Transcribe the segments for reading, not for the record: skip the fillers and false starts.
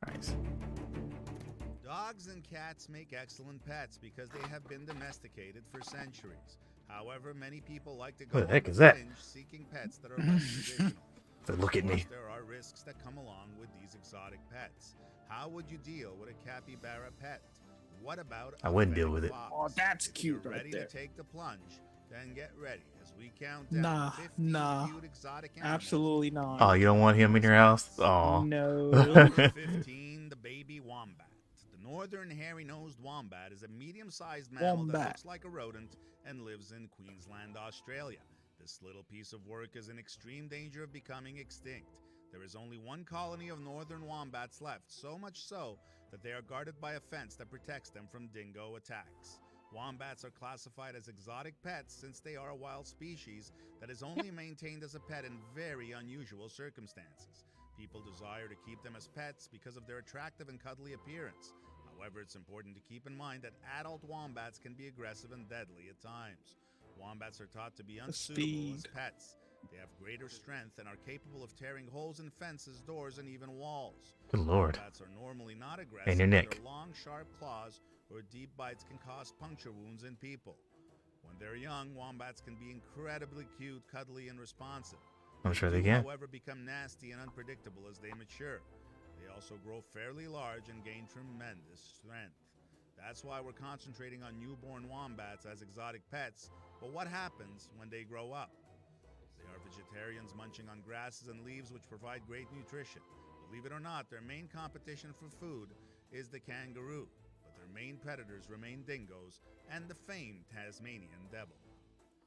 Nice. Dogs and cats make excellent pets because they have been domesticated for centuries. However, many people like to go What the heck on is the that? fringe seeking pets that are less traditional. So look at Of course, me. there are risks that come along with these exotic pets. How would you deal with a capybara pet? What about I a wouldn't deal Fennec with it. Fox? Oh, that's If cute you're right ready there. to take the plunge, then get ready as we count Nah, down 15 nah. cute exotic animals. Absolutely not. Oh, you don't want him in your house? Oh. No. Number 15, the baby wombat. The northern hairy-nosed wombat is a medium-sized mammal that Wombat. looks like a rodent and lives in Queensland, Australia. This little piece of work is in extreme danger of becoming extinct. There is only one colony of northern wombats left, so much so that they are guarded by a fence that protects them from dingo attacks. Wombats are classified as exotic pets since they are a wild species that is only maintained as a pet in very unusual circumstances. People desire to keep them as pets because of their attractive and cuddly appearance. However, it's important to keep in mind that adult wombats can be aggressive and deadly at times. Wombats are thought to be unsuitable as pets. They have greater strength and are capable of tearing holes in fences, doors, and even walls. Good lord. Wombats are normally not aggressive, And your but neck. their long, sharp claws or deep bites can cause puncture wounds in people. When they're young, wombats can be incredibly cute, cuddly, and responsive. I'm sure they do, can. however, become nasty and unpredictable as they mature. They also grow fairly large and gain tremendous strength. That's why we're concentrating on newborn wombats as exotic pets. But what happens when they grow up? They are vegetarians munching on grasses and leaves which provide great nutrition. Believe it or not, their main competition for food is the kangaroo, but their main predators remain dingoes and the famed Tasmanian devil.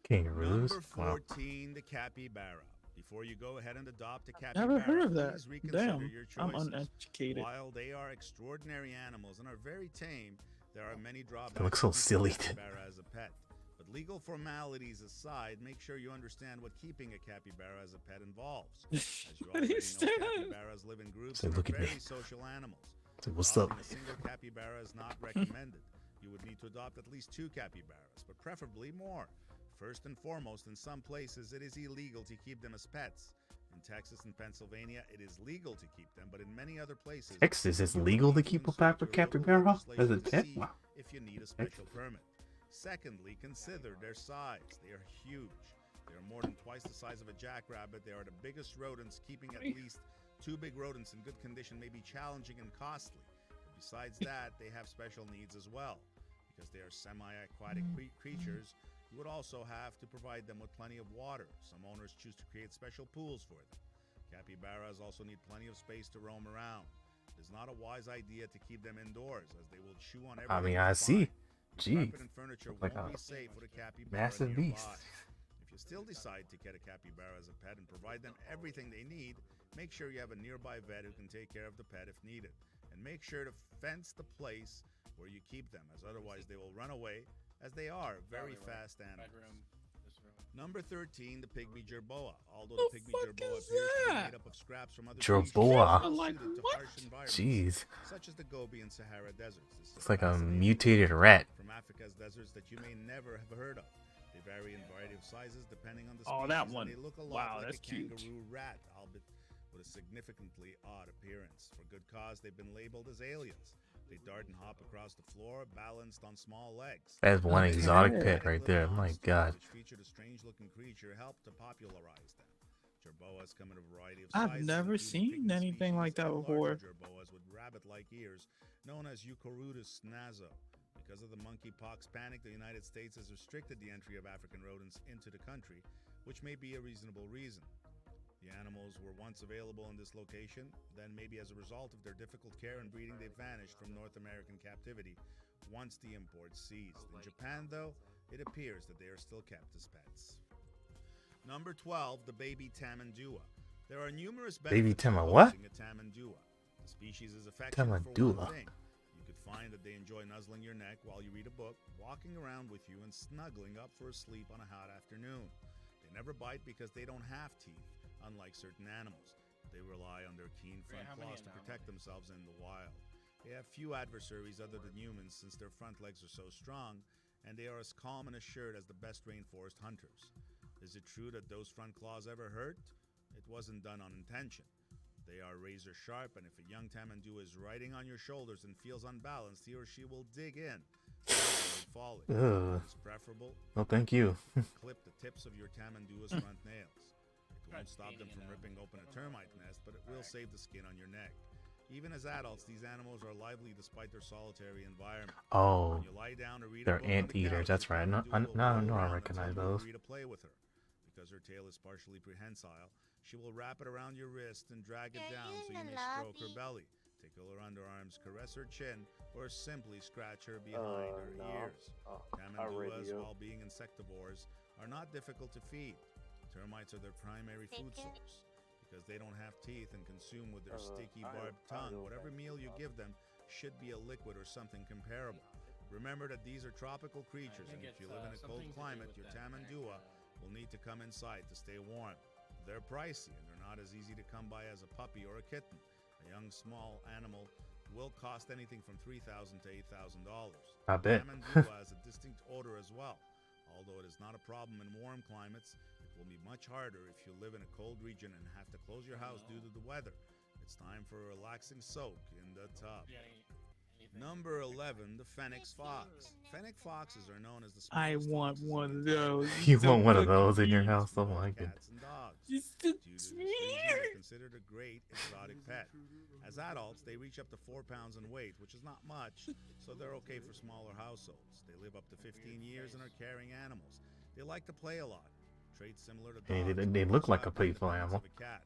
Kangaroos? Number Wow. 14, the capybara. Before you go ahead and adopt a capybara, Never heard of that. please reconsider Damn, your I'm choices. uneducated. While they are extraordinary animals and are very tame, there are many drawbacks. They look so to keeping silly. a capybara as a pet. But legal formalities aside, make sure you understand what keeping a capybara as a pet involves. As you What already is know, that? capybaras live in groups So and look are at me. very social animals. So what's Adopting up? a single capybara is not recommended. You would need to adopt at least 2 capybaras, but preferably more. First and foremost, in some places, it is illegal to keep them as pets. In Texas and Pennsylvania, it is legal to keep them, but in many other places, Texas, it's you will legal need to keep a consult paper your local capybara as a legislation to pet? see Wow. if you need a special permit. Secondly, consider their size. They are huge. They are more than twice the size of a jackrabbit. They are the biggest rodents. Keeping at least 2 big rodents in good condition may be challenging and costly. But besides that, they have special needs as well. Because they are semi-aquatic creatures, you would also have to provide them with plenty of water. Some owners choose to create special pools for them. Capybaras also need plenty of space to roam around. It is not a wise idea to keep them indoors, as they will chew on everything. I mean, they I see. find. Jeez. Carpet and furniture Like won't a be safe with a capybara massive nearby. beast. If you still decide to get a capybara as a pet and provide them everything they need, make sure you have a nearby vet who can take care of the pet if needed. And make sure to fence the place where you keep them, as otherwise they will run away, as they are very fast animals. Number 13, the Pygmy Jerboa. Although the Pygmy fuck Jerboa is appears to be that? made up of scraps from other Jerboa. species, it is well Like, suited to what? harsh environments, Jeez. such as the Gobi and Sahara deserts. This is It's like a fascinating mutated creature rat. from Africa's deserts that you may never have heard of. They vary in variety of sizes depending on the Oh, species, that and one. they look a lot Wow, like that's a cute. kangaroo rat, albeit with a significantly odd appearance. For good cause, they've been labeled as aliens. They dart and hop across the floor, balanced on small legs. That's one Okay. exotic Okay. pet right there. My god. Which featured a strange-looking creature helped to popularize them. Jerboas come in a variety of I've sizes. never including seen pygmy anything like species that and before. larger Jerboas with rabbit-like ears, known as Euchorotus naso. Because of the monkeypox panic, the United States has restricted the entry of African rodents into the country, which may be a reasonable reason. The animals were once available in this location, then maybe as a result of their difficult care and breeding, they vanished from North American captivity once the imports ceased. In Japan, though, it appears that they are still kept as pets. Number 12, the baby Tamandua. There are numerous Baby benefits to Tama what? hosting a Tamandua. The species is affectionate for Tamandua. one thing. You could find that they enjoy nuzzling your neck while you read a book, walking around with you, and snuggling up for a sleep on a hot afternoon. They never bite because they don't have teeth, unlike certain animals. They rely on their keen front claws to protect themselves in the wild. They have few adversaries other than humans since their front legs are so strong, and they are as calm and assured as the best rainforest hunters. Is it true that those front claws ever hurt? It wasn't done on intention. They are razor sharp, and if a young Tamandua is riding on your shoulders and feels unbalanced, he or she will dig in, falling. Ugh. It's preferable. No, thank you. Clip the tips of your Tamandua's front nails. It won't stop them from ripping open a termite nest, but it will save the skin on your neck. Even as adults, these animals are lively despite their solitary environment. Oh, When you lie down or read a they're book on the anteaters. couch, That's your right. No, Tamandua will I roll know I around recognize until you those. agree to play with her. Because her tail is partially prehensile, she will wrap it around your wrist and drag it down so you may stroke her belly, tickle her underarms, caress her chin, or simply scratch her behind her ears. Tamanduas, while being insectivores, are not difficult to feed. Termites are their primary food source. Because they don't have teeth and consume with their sticky barbed tongue, whatever meal you give them should be a liquid or something comparable. Remember that these are tropical creatures, and if you live in a cold climate, your Tamandua will need to come inside to stay warm. They're pricey, and they're not as easy to come by as a puppy or a kitten. A young, small animal will cost anything from $3,000 to $8,000. I bet. Tamandua has a distinct odor as well. Although it is not a problem in warm climates, it will be much harder if you live in a cold region and have to close your house due to the weather. It's time for a relaxing soak in the tub. Number 11, the Fennec Fox. Fennec foxes are known as the I smartest want foxes one in of the entire those. world. You So want one of fucking those in your cute. house? Oh Both my god. cats and dogs. He's so Due to this reason, they're cute. considered a great exotic pet. As adults, they reach up to 4 pounds in weight, which is not much, so they're okay for smaller households. They live up to 15 years and are caring animals. They like to play a lot. Traits similar to Hey, dogs. they but look also like a have the playful independence animal. of a cat.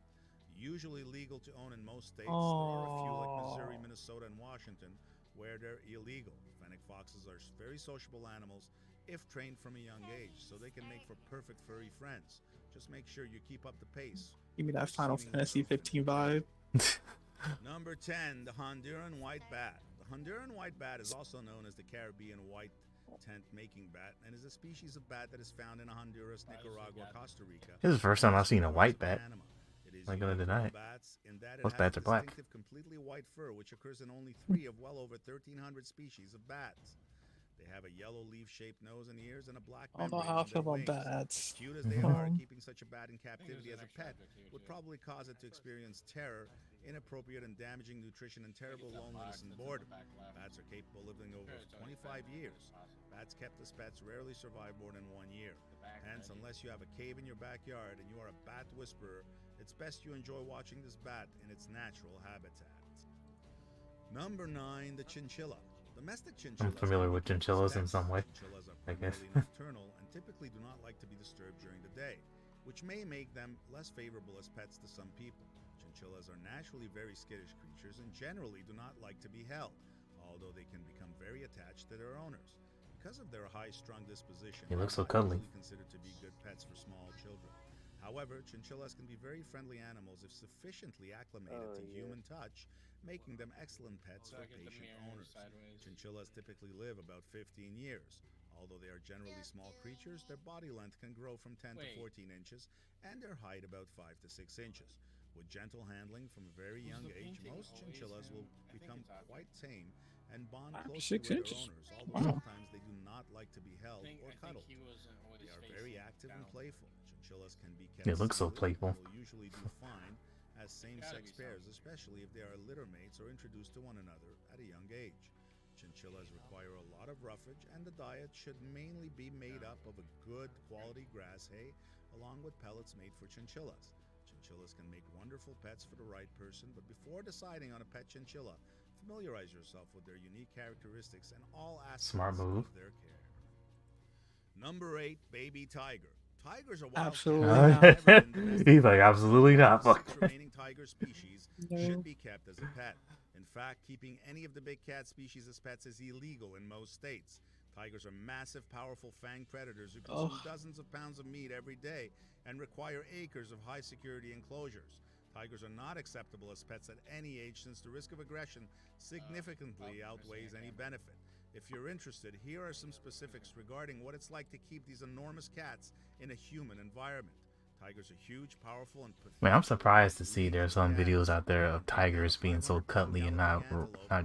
Usually legal to own in most states, there are a few like Missouri, Minnesota, and Washington where they're illegal. Fennec foxes are very sociable animals if trained from a young age, so they can make for perfect furry friends. Just make sure you keep up the pace. Give me that They're Final seemingly Fantasy perfect. 15 vibe. Number 10, the Honduran White Bat. The Honduran White Bat is also known as the Caribbean White Tent Making Bat and is a species of bat that is found in Honduras, Nicaragua, Costa Rica. This is the first time I've seen a white bat. Panama. It is I'm not gonna unique deny to it. bats in that it Most has bats a are black. distinctive, completely white fur, which occurs in only 3 of well over 1,300 species of bats. They have a yellow leaf-shaped nose and ears and a black I don't know membrane how I on feel their about wings. bats. Cute as they are, Um, keeping such a bat in captivity as a pet would probably cause it to experience terror, inappropriate and damaging nutrition, and terrible loneliness and boredom. Bats are capable of living over 25 years. Bats kept as pets rarely survive more than 1 year. Hence, unless you have a cave in your backyard and you are a bat whisperer, it's best you enjoy watching this bat in its natural habitat. Number 9, the Chinchilla. Domestic chinchillas. I'm familiar can be with kept as chinchillas in pets. some way, Chinchillas are I guess. primarily nocturnal and typically do not like to be disturbed during the day, which may make them less favorable as pets to some people. Chinchillas are naturally very skittish creatures and generally do not like to be held, although they can become very attached to their owners. Because of their high-strung disposition, They look so are not cuddly. usually considered to be good pets for small children. However, chinchillas can be very friendly animals if sufficiently acclimated to human touch, making them excellent pets for patient owners. Chinchillas typically live about 15 years. Although they are generally small creatures, their body length can grow from 10 to 14 inches and their height about 5 to 6 inches. With gentle handling from a very young age, most chinchillas will become quite tame and bond 5 to closely 6 with inches? their owners, although Wow. sometimes they do not like to be held or cuddled. They are very active and playful. Chinchillas can be kept They look so single playful. and will usually do fine as same-sex pairs, especially if they are litter mates or introduced to one another at a young age. Chinchillas require a lot of roughage, and the diet should mainly be made up of a good quality grass hay along with pellets made for chinchillas. Chinchillas can make wonderful pets for the right person, but before deciding on a pet chinchilla, familiarize yourself with their unique characteristics and all aspects Smart move. of their care. Number 8, baby tiger. Tigers are wild Absolutely cats not. that have never been domesticated. He's like, absolutely not. The Fuck. 6 remaining tiger species No. should be kept as a pet. In fact, keeping any of the big cat species as pets is illegal in most states. Tigers are massive, powerful fanged predators who consume dozens of pounds of meat every day and require acres of high-security enclosures. Tigers are not acceptable as pets at any age since the risk of aggression significantly outweighs any benefit. If you're interested, here are some specifics regarding what it's like to keep these enormous cats in a human environment. Tigers are huge, powerful, and pathetic. Man, I'm surprised to see there's some videos out there of tigers being so cuddly and not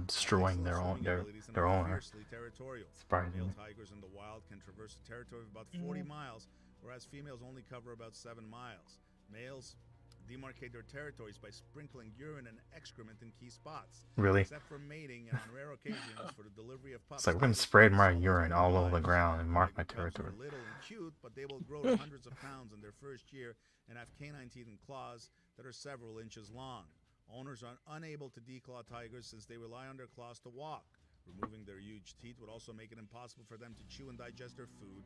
destroying their owner. Fiercely territorial. Surprising. Male tigers in the wild can traverse a territory of about 40 miles, whereas females only cover about 7 miles. Males demarcate their territories by sprinkling urine and excrement in key spots. Really? Except for mating and on rare occasions for the delivery of pups. It's like, we're gonna spread my urine all over the ground and mark my territory. Are little and cute, but they will grow to hundreds of pounds in their first year and have canine teeth and claws that are several inches long. Owners are unable to declaw tigers since they rely on their claws to walk. Removing their huge teeth would also make it impossible for them to chew and digest their food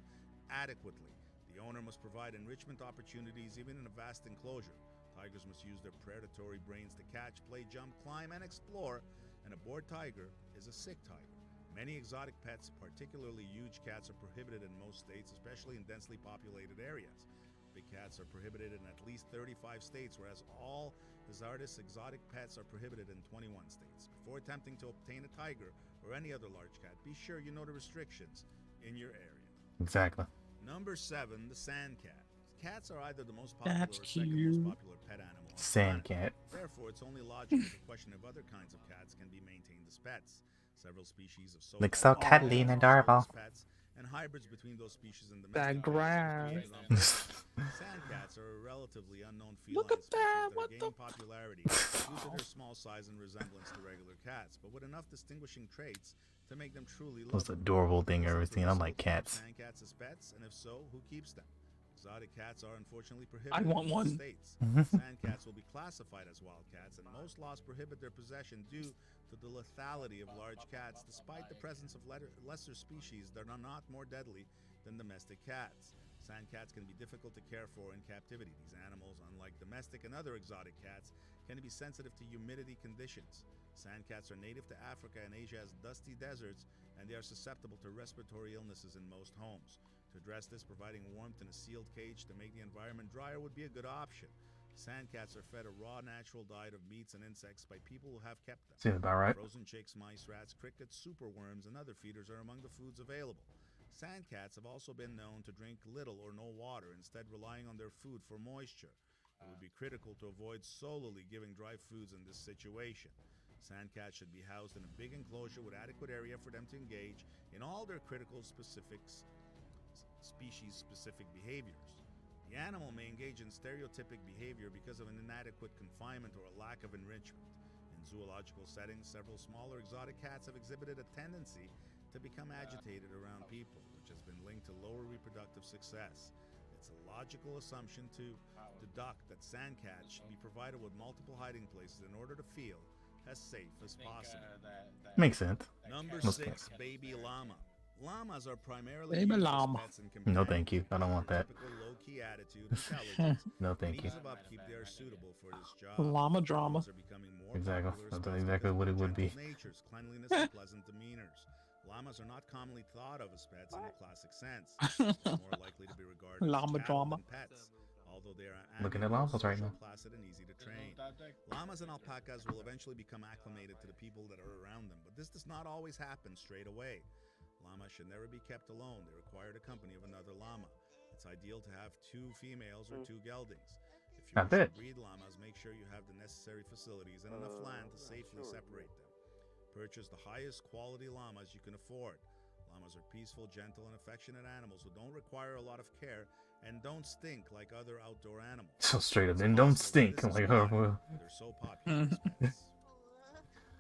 adequately. The owner must provide enrichment opportunities even in a vast enclosure. Tigers must use their predatory brains to catch, play, jump, climb, and explore. And a bored tiger is a sick tiger. Many exotic pets, particularly huge cats, are prohibited in most states, especially in densely populated areas. Big cats are prohibited in at least 35 states, whereas all hazardous exotic pets are prohibited in 21 states. Before attempting to obtain a tiger or any other large cat, be sure you know the restrictions in your area. Exactly. Number 7, the sand cat. Cats are either the most popular That's or second cute. most popular pet animal on the Sand planet. cat. Therefore, it's only logical to question if other kinds of cats can be maintained as pets. Several species of Looks so cuddly and adorable. Pets and hybrids between those species and That domestic grass. Sand cats are a relatively unknown feline Look at species that, that what have the gained popularity due to their small size and resemblance to regular cats, but with enough distinguishing traits to make them truly Most lovable. adorable thing Is I've it ever seen. I permissible like to keep cats. Sand cats as pets, and if so, who keeps them? Exotic cats are unfortunately I prohibited want in most one. states. Sand cats will be classified as wild cats, and most laws prohibit their possession due to the lethality of large cats, despite the presence of lesser species that are not more deadly than domestic cats. Sand cats can be difficult to care for in captivity. These animals, unlike domestic and other exotic cats, can be sensitive to humidity conditions. Sand cats are native to Africa and Asia as dusty deserts, and they are susceptible to respiratory illnesses in most homes. To address this, providing warmth in a sealed cage to make the environment drier would be a good option. Sand cats are fed a raw, natural diet of meats and insects by people who have kept them. Seems about right. Frozen chicks, mice, rats, crickets, superworms, and other feeders are among the foods available. Sand cats have also been known to drink little or no water, instead relying on their food for moisture. It would be critical to avoid solely giving dry foods in this situation. Sand cats should be housed in a big enclosure with adequate area for them to engage in all their critical species-specific behaviors. The animal may engage in stereotypic behavior because of an inadequate confinement or a lack of enrichment. In zoological settings, several smaller exotic cats have exhibited a tendency to become agitated around people, which has been linked to lower reproductive success. It's a logical assumption to deduct that sand cats should be provided with multiple hiding places in order to feel as safe as possible. Makes sense. Number Most 6, baby llama. Llamas are primarily Baby used as llama. pets and No, companions. thank you. I don't want that. Typical low-key attitude, intelligence, No, and thank you. ease of upkeep, they are suitable for this job. Llama drama. Llamas are becoming more Exactly. popular, That's especially exactly because what of it would their be. gentle natures, cleanliness, and pleasant demeanors. Llamas are not commonly thought of as pets in the classic sense. They're more likely to be regarded Llama as cattle drama. than pets, although they are Looking at amiable, llamas right social, now. placid, and easy to train. Llamas and alpacas will eventually become acclimated to the people that are around them, but this does not always happen straight away. Llamas should never be kept alone. They require the company of another llama. It's ideal to have 2 females or 2 geldings. If you I wish to bet. breed llamas, make sure you have the necessary facilities and enough land to safely separate them. Purchase the highest quality llamas you can afford. Llamas are peaceful, gentle, and affectionate animals who don't require a lot of care and don't stink like other outdoor animals. So straight up, It's and don't possible that stink. this I'm is like, oh, why well. they're so popular as pets.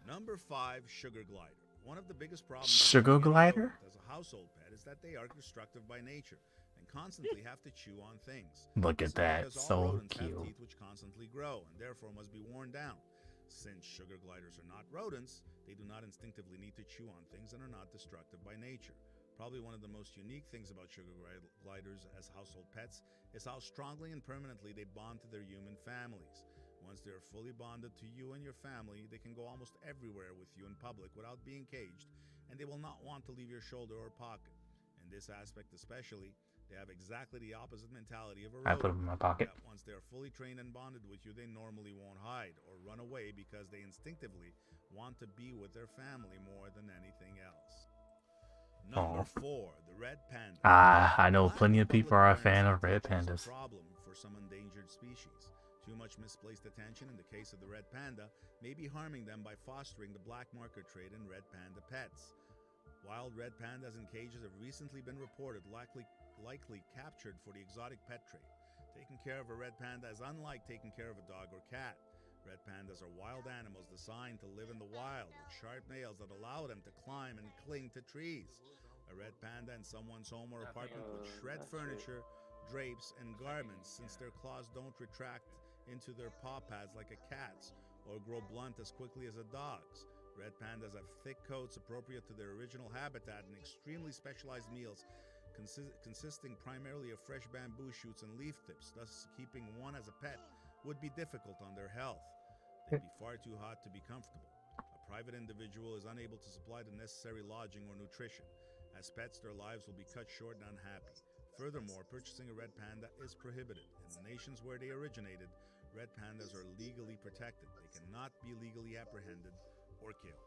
Number 5, sugar glider. One of the biggest problems with Sugar keeping a glider? rodent as a household pet is that they are destructive by nature and constantly have to chew on things. Look This at is that. because all So rodents have cute. teeth which constantly grow and therefore must be worn down. Since sugar gliders are not rodents, they do not instinctively need to chew on things and are not destructive by nature. Probably one of the most unique things about sugar gliders as household pets is how strongly and permanently they bond to their human families. Once they are fully bonded to you and your family, they can go almost everywhere with you in public without being caged, and they will not want to leave your shoulder or pocket. In this aspect especially, they have exactly the opposite mentality of a I put rodent. them in my pocket. That once they are fully trained and bonded with you, they normally won't hide or run away because they instinctively want to be with their family more than anything else. Number 4, the red panda. I know Lack plenty of public people are a awareness fan and of red attention is pandas. a problem for some endangered species. Too much misplaced attention in the case of the red panda may be harming them by fostering the black market trade in red panda pets. Wild red pandas in cages have recently been reported likely captured for the exotic pet trade. Taking care of a red panda is unlike taking care of a dog or cat. Red pandas are wild animals designed to live in the wild with sharp nails that allow them to climb and cling to trees. A red panda in someone's home or apartment would shred furniture, drapes, and garments since their claws don't retract into their paw pads like a cat's or grow blunt as quickly as a dog's. Red pandas have thick coats appropriate to their original habitat and extremely specialized meals consisting primarily of fresh bamboo shoots and leaf tips, thus keeping one as a pet would be difficult on their health. They'd be far too hot to be comfortable. A private individual is unable to supply the necessary lodging or nutrition. As pets, their lives will be cut short and unhappy. Furthermore, purchasing a red panda is prohibited. In the nations where they originated, red pandas are legally protected. They cannot be legally apprehended or killed.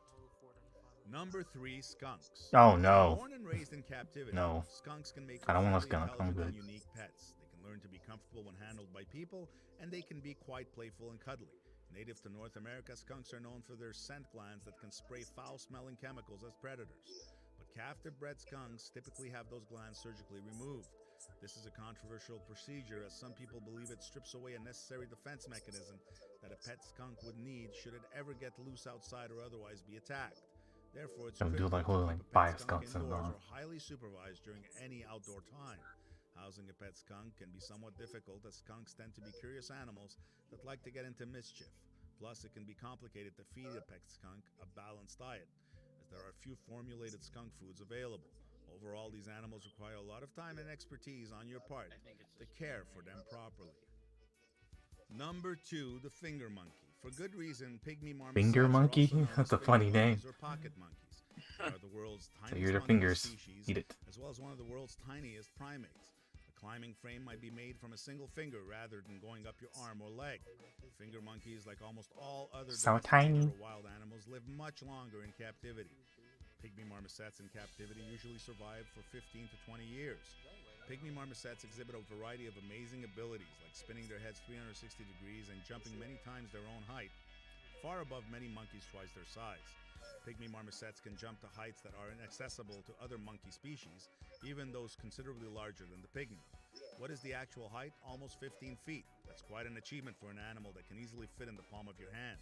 Number 3, skunks. Oh no. Born and raised in captivity, No. skunks can make I don't want a friendly, skunk. I'm intelligent, and good. unique pets. They can learn to be comfortable when handled by people, and they can be quite playful and cuddly. Native to North America, skunks are known for their scent glands that can spray foul-smelling chemicals as predators. But captive-bred skunks typically have those glands surgically removed. This is a controversial procedure, as some people believe it strips away a necessary defense mechanism that a pet skunk would need should it ever get loose outside or otherwise be attacked. Therefore, it's Don't do critical like to whole keep like a buy pet a skunk skunk indoors syndrome. or highly supervised during any outdoor time. Housing a pet skunk can be somewhat difficult, as skunks tend to be curious animals that like to get into mischief. Plus, it can be complicated to feed a pet skunk a balanced diet, as there are few formulated skunk foods available. Overall, these animals require a lot of time and expertise on your part to care for them properly. Number 2, the finger monkey. For good reason, pygmy marmosets Finger are monkey? also known That's as a funny finger name. monkeys or pocket monkeys. They are the world's So tiniest you're the monkey fingers. species, Eat it. as well as one of the world's tiniest primates. A climbing frame might be made from a single finger rather than going up your arm or leg. Finger monkeys, like almost all other So domesticated tiny. or wild animals, live much longer in captivity. Pygmy marmosets in captivity usually survive for 15 to 20 years. Pygmy marmosets exhibit a variety of amazing abilities, like spinning their heads 360 degrees and jumping many times their own height, far above many monkeys twice their size. Pygmy marmosets can jump to heights that are inaccessible to other monkey species, even those considerably larger than the pygmy. What is the actual height? Almost 15 feet. That's quite an achievement for an animal that can easily fit in the palm of your hand.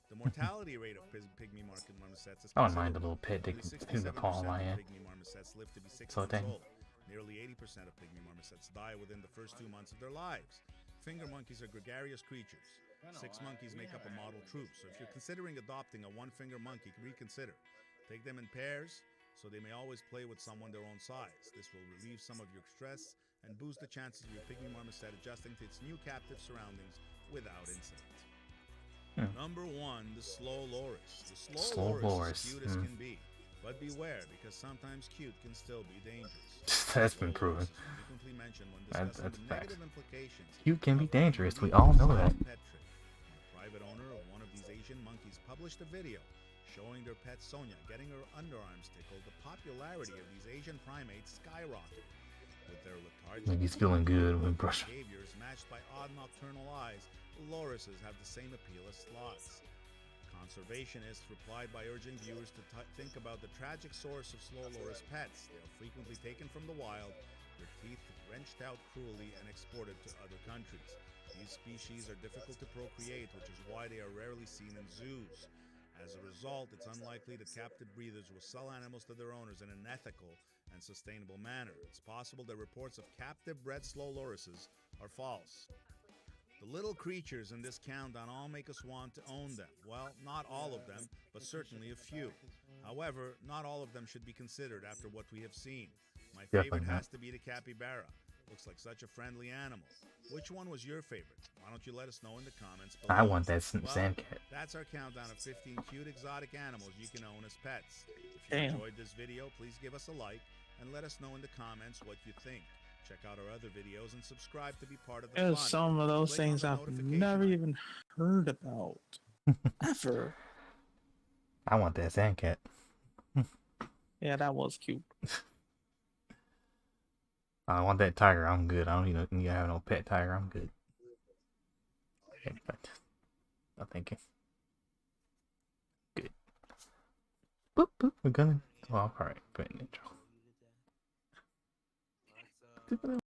The mortality rate of pygmy marmosets is I wouldn't mind a considerable. little pit Nearly in the palm 67% of my of hand. pygmy marmosets live to be 6 So months dang. old. Nearly 80% of pygmy marmosets die within the first 2 months of their lives. Finger monkeys are gregarious creatures. 6 monkeys make up a model troop, so if you're considering adopting a one-finger monkey, reconsider. Take them in pairs, so they may always play with someone their own size. This will relieve some of your stress and boost the chances of your pygmy marmoset adjusting to its new captive surroundings without incident. Number 1, the slow loris. The slow loris is cute as can be, but beware, because sometimes cute can still be dangerous. That's been proven. Frequently mentioned when discussing That's the facts. negative implications Cute can be of dangerous. We illegal all know that. pet trade. A private owner of one of these Asian monkeys published a video showing their pet Sonia getting her underarms tickled. The popularity of these Asian primates skyrocketed. With their lethargic Like he's feeling good when brushing. behaviors matched by odd nocturnal eyes, lorises have the same appeal as sloths. Conservationists replied by urging viewers to think about the tragic source of slow loris pets. They are frequently taken from the wild, their teeth wrenched out cruelly and exported to other countries. These species are difficult to procreate, which is why they are rarely seen in zoos. As a result, it's unlikely that captive breeders will sell animals to their owners in an ethical and sustainable manner. It's possible that reports of captive-bred slow lorises are false. The little creatures in this countdown all make us want to own them. Well, not all of them, but certainly a few. However, not all of them should be considered after what we have seen. My favorite has to be the capybara. Looks like such a friendly animal. Which one was your favorite? Why don't you let us know in the comments below. I want that sand cat. That's our countdown of 15 cute exotic animals you can own as pets. If you enjoyed this video, please give us a like and let us know in the comments what you think. Check out our other videos and subscribe to be part of the There's fun. some of those Click on things the I've notification never icon. even heard about. Ever. I want that sand cat. Yeah, that was cute. I want that tiger. I'm good. I don't need to have no pet tiger. I'm good. Okay, but no thank you. Good. Boop boop. We're gonna. Well, all right. Put an intro.